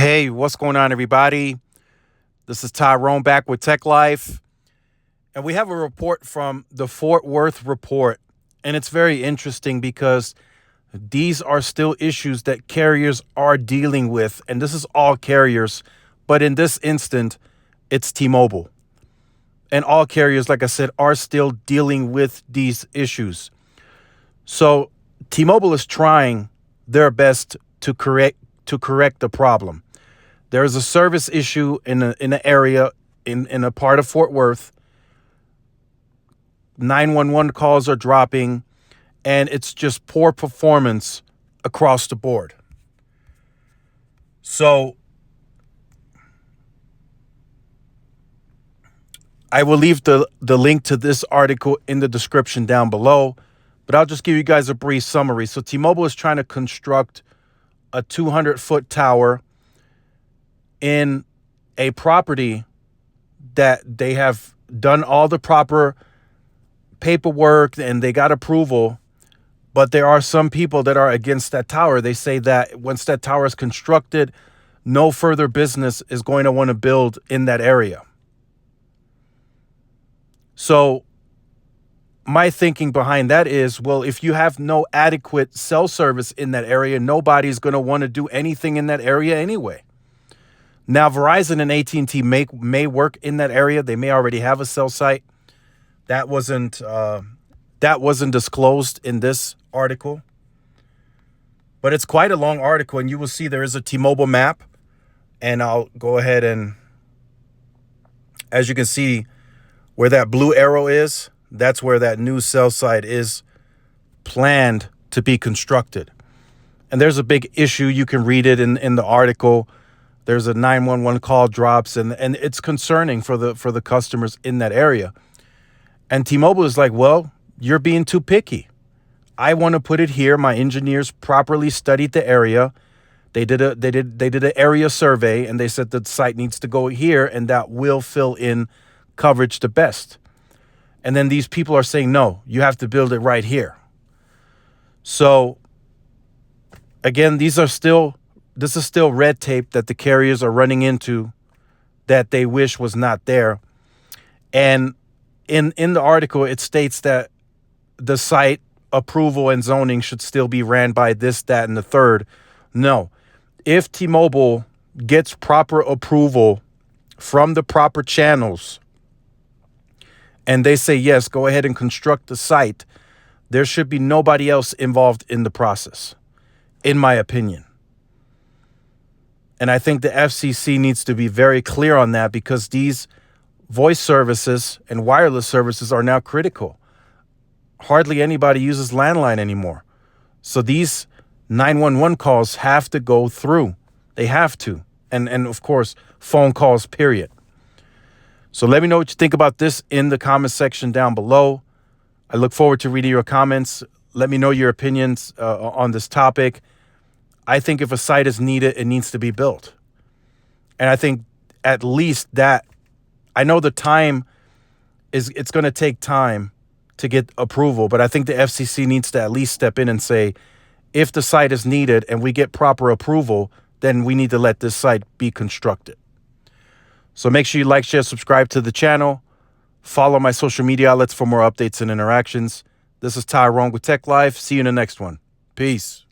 Hey, what's going on, everybody? This is Tyrone back with Tech Life. And we have a report from the Fort Worth report. And it's very interesting because these are still issues that carriers are dealing with. And this is all carriers. But in this instant, it's T-Mobile. And all carriers, like I said, are still dealing with these issues. So T-Mobile is trying their best to correct the problem. There is a service issue in an area in a part of Fort Worth. 911 calls are dropping, and it's just poor performance across the board. So I will leave the link to this article in the description down below, but I'll just give you guys a brief summary. So T-Mobile is trying to construct a 200-foot tower in a property that they have done all the proper paperwork and they got approval, but there are some people that are against that tower. They say that once that tower is constructed, no further business is going to want to build in that area. So my thinking behind that is, well, if you have no adequate cell service in that area, nobody's going to want to do anything in that area anyway. Now, Verizon and AT&T may work in that area. They may already have a cell site. That wasn't disclosed in this article. But it's quite a long article, and you will see there is a T-Mobile map. And I'll go ahead and, as you can see, where that blue arrow is, that's where that new cell site is planned to be constructed. And there's a big issue. You can read it in the article. There's a 911 call drops, and it's concerning for the customers in that area. And T-Mobile is like, well, you're being too picky. I want to put it here. My engineers properly studied the area. They did an area survey, and they said the site needs to go here, and that will fill in coverage the best. And then these people are saying, no, you have to build it right here. So again, this is still red tape that the carriers are running into that they wish was not there. And in the article, it states that the site approval and zoning should still be ran by this, that, and the third. No. If T-Mobile gets proper approval from the proper channels and they say, yes, go ahead and construct the site, there should be nobody else involved in the process, in my opinion. And I think the FCC needs to be very clear on that, because these voice services and wireless services are now critical. Hardly anybody uses landline anymore. So these 911 calls have to go through. They have to. And of course, phone calls, period. So let me know what you think about this in the comment section down below. I look forward to reading your comments. Let me know your opinions on this topic. I think if a site is needed, it needs to be built. And I think at least that, I know the time it's going to take time to get approval, but I think the FCC needs to at least step in and say, if the site is needed and we get proper approval, then we need to let this site be constructed. So make sure you like, share, subscribe to the channel. Follow my social media outlets for more updates and interactions. This is Tyrone with Tech Life. See you in the next one. Peace.